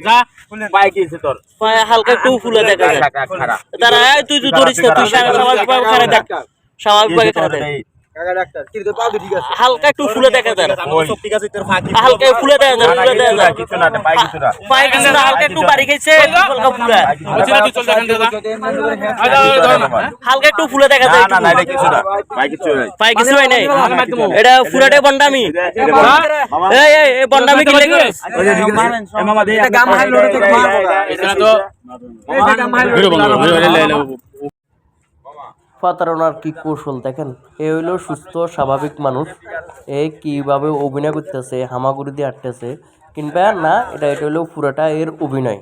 যা পায়ে কি হইছে তোর পায়ে হালকা একটু ফুলে দেখা যায় দাঁড়া তুই তো ধরিস না তুই স্বাভাবিকভাবে খারাপ দেখ স্বাভাবিকভাবে খারাপ দেখ কাকা ডাক্তার কি তো পাও ঠিক আছে হালকা একটু ফুলে দেখা যায় সব ঠিক আছে তোর ফাঁকি হালকা ফুলে দেখা যায় ফুলে দেখা যায় কিছু না পায়ে কিছু না পায়ে কিছু না হালকা একটু বাড়ি খাইছে হালকা ফুলে তুই চল এখান থেকে হালকা একটু ফুলে দেখা যায় না না এটা কিছু না পায়ে কিছু নাই পায়ে কিছু হয় নাই এটা ফুরাটে বন্ডামি এই এই বন্ডামি কি লাগে মামা দে এটা গাম হাই লোড়ে তো মার এটা তো এটা গাম হাই লোড়ে প্রতারণার কি কৌশল দেখেন এ হইলো সুস্থ স্বাভাবিক মানুষ এ কিভাবে অভিনয় করতেছে হামাগুড়ি দিয়ে হাঁটতেছে কিংবা না এটা হইলো পুরাটা এর অভিনয়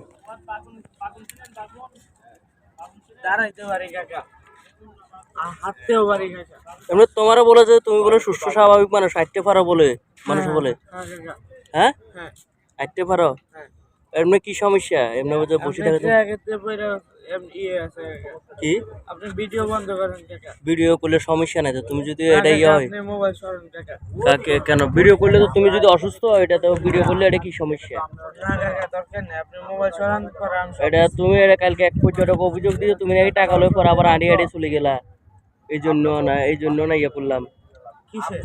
এমনি তোমারও বলে যে তুমি বলে সুস্থ স্বাভাবিক মানুষ হাঁটতে পারো বলে মানুষ বলে হ্যাঁ হাঁটতে পারো এমনি কি সমস্যা এমনি বসে থাকে কি আপনি ভিডিও বন্ধ করেন কাকা ভিডিও করলে সমস্যা নাই তো তুমি যদি এটা ইয়ে হয় আপনি মোবাইল সরান কাকা কাকে কেন ভিডিও করলে তো তুমি যদি অসুস্থ হয় এটা তো ভিডিও করলে এটা কি সমস্যা না কাকা দরকার নেই আপনি মোবাইল সরান পরে আমি এটা তুমি এটা কালকে এক পর্যটক অভিযোগ দিয়ে তুমি নাকি টাকা লয়ে পর আবার আড়ি আড়ি চলে গেলা এই জন্য না ইয়ে করলাম কিসে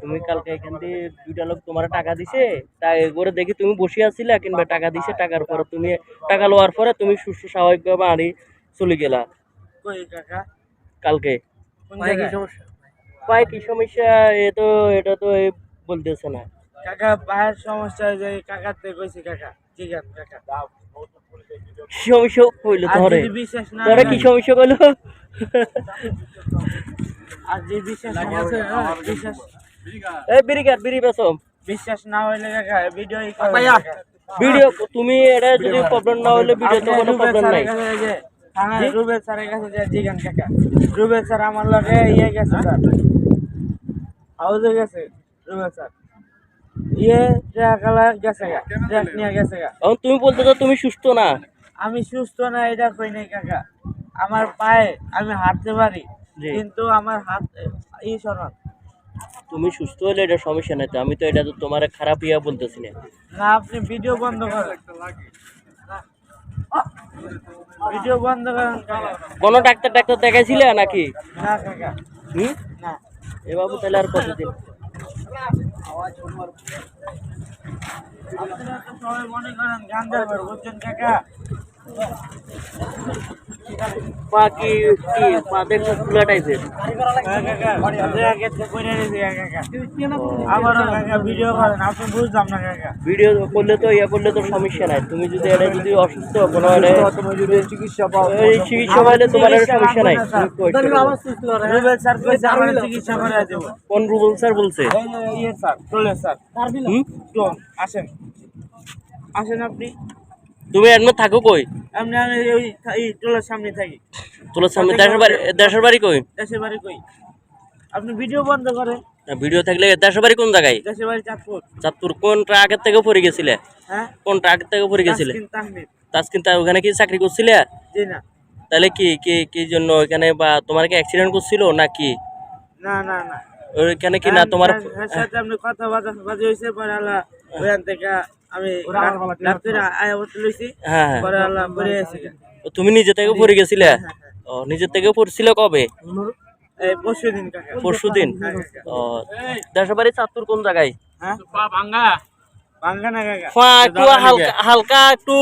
তুমি কালকে এখান থেকে দুইটা লোক তোমার টাকা দিছে তাই করে দেখি তুমি বসে আছিলা কিংবা টাকা দিছে টাকার পরে তুমি টাকা লওয়ার পরে তুমি সুস্থ স্বাভাবিকভাবে আড়ি চলে গেলা কই কাকা কালকে কোন জায়গায় সমস্যা পায়ে কি সমস্যা এটা তো বলতেছে না কাকা পায়ের সমস্যা যে কাকাতে কইছি কাকা ঠিক আছে কাকা কি সমস্যা কইলো আর ধরে যদি বিশ্বাস না ধরে কি সমস্যা কইলো আর যে বিশ্বাস না আছে বিশ্বাস এই বিড়ি বেসম বিশ্বাস না হইলে কাকা ভিডিও ভিডিও তুমি এটা যদি প্রবলেম না হলে ভিডিও তো কোনো প্রবলেম নাই রুবেল স্যারের কাছে যে জিগান কাকা রুবেল স্যার আমার লগে ইয়ে গেছে স্যার হাউসে গেছে রুবেল স্যার ট্রাকালা গেছে গা ট্রাক নিয়ে গেছে গা এখন তুমি বলতে তো তুমি সুস্থ না আমি সুস্থ না এটা কই নাই কাকা আমার পায়ে আমি হাঁটতে পারি কিন্তু আমার হাত সরান তুমি সুস্থ হলে এটা সমস্যা নাই তো আমি তো এটা তো তোমার খারাপ ইয়া বলতেছি না না আপনি ভিডিও বন্ধ করেন ভিডিও বন্ধ করেন কাকা কোন ডাক্তার দেখাইছিলে নাকি না কাকা না এ বাবু তাহলে আর কতদিন আপনারা তো সবাই মনে করেন গান্ধার ঘর বুঝছেন কাকা পা কি পা দেখো ফুলা টাইপের ভিডিও করেন আপনি বুঝলাম না কাকা ভিডিও করলে তো ইয়া করলে তো সমস্যা নাই তুমি যদি এটা যদি অসুস্থ কোনো চিকিৎসা পাও এই চিকিৎসা পাইলে তোমার আর সমস্যা নাই রুবেল স্যার কইছে আমার চিকিৎসা করে দেব কোন রুবেল স্যার বলছে ইয়ে স্যার চলে স্যার তো আসেন আসেন আপনি তুমি এমন থাকো কই এমনি আমি ওই টোলার সামনে থাকি তোর সামনে দেশের বাড়ি কই দেশের বাড়ি কই আপনি ভিডিও বন্ধ করেন ভিডিও থাকলে দেশের বাড়ি কোন জায়গায় দেশের বাড়ি চাঁদপুর কোন ট্রাকের থেকে পড়ে গেছিলে হ্যাঁ কোন ট্রাকের থেকে পড়ে গেছিলে তাহমিদ তাসকিন তা ওখানে কি চাকরি করছিলে জি না তাহলে কি কি কি জন্য ওখানে বা তোমার কি অ্যাক্সিডেন্ট করছিল নাকি না না না ওইখানে কি না তোমার সাথে আপনি কথা বাজে হইছে পরে আল্লাহ ওখান থেকে আমি ডাক্তার আয়া বলতে লইছি হ্যাঁ পরে আল্লাহ পরে এসে তুমি নিজে থেকে পড়ে গেছিলে ও নিজে থেকে পড়ছিলে কবে এই পরশুদিন কাকা পরশুদিন ও দেশের বাড়ি চাঁদপুর কোন জায়গায় হ্যাঁ ভাঙ্গা ভাঙ্গা না কাকা একটু হালকা একটু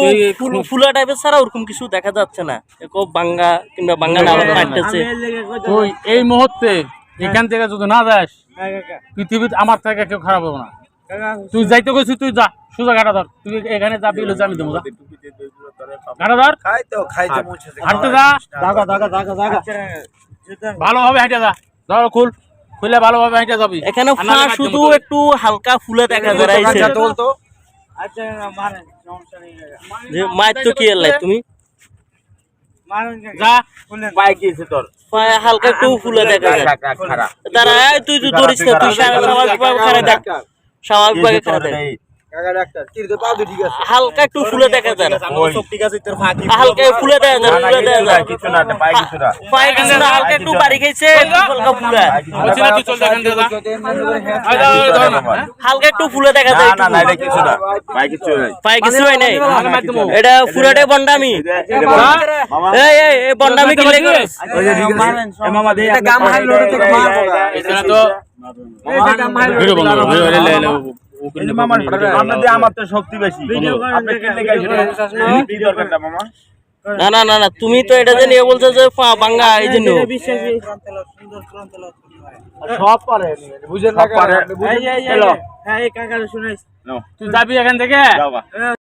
ফুলা টাইপের ছাড়া ওরকম কিছু দেখা যাচ্ছে না খুব বাঙ্গা কিংবা বাঙ্গা না পাইতেছে আমি এর লেগে কইতে তুই এই মুহূর্তে এখান থেকে যদি না যাস হ্যাঁ কাকা পৃথিবীতে আমার থেকে কেউ খারাপ হবে না কাকা তুই যাইতে গেছিস তুই যা সোজা গাড়া ধর তুই এখানে যাবি আমি দেবো যা গাড়া ধর খাইতে মন চাইছে হাঁটতে যা ভালোভাবে হেঁটে যা ধর খুলে ভালোভাবে হেঁটে যাবি এখানে শুধু একটু হালকা ফুলে দেখা যায় আচ্ছা মারেন সমস্যা নেই কাকা যে মায়ের তো কি এলাই তুমি মারেন কাকা যা পায়ে কি হইছে তোর পায়ে হালকা একটু ফুলে দেখা যায় খারাপ দাঁড়া তুই তো ধরিস না তুই স্বাভাবিকভাবে খারাপ দেখ স্বাভাবিকভাবে খারাপ দেখ কাকা ডাক্তার কি রে পাও ঠিক আছে হালকা একটু ফুলে দেখা যায় সব ঠিক আছে তোর ফাঁকি হালকা ফুলে দেখা যায় ফুলে দেখা যায় কিছু না পায় কিছু না পায়ে কিছু না হালকা একটু বাড়ি খাইছে হালকা ফুলে বলছি না তুই চল এখান থেকে যা হালকা একটু ফুলে দেখা যায় না না এটা কিছু না পায় কিছু নাই পায়ে কিছু হয় নাই এটা পুরাটাই বন্ডামি মামা এই এই এই বন্ডামি কি লাগে এ মামা দে এটা গাম হাই লোড থেকে মার এখানে তো ভিডিও বন্ধ করো ভিডিও লে লে কিন্তু মামা আমরা দে আমার তো শক্তি বেশি আপনি কি লেগাইছেন কি দরকার না মামা না না না না তুমি তো এটা যে নিয়ে বলছো যে বাঙ্গা এই জন্য সব পারে বুঝেন না হ্যাঁ এই কাকারে শুনাইছি তুই যাবি এখান থেকে যাও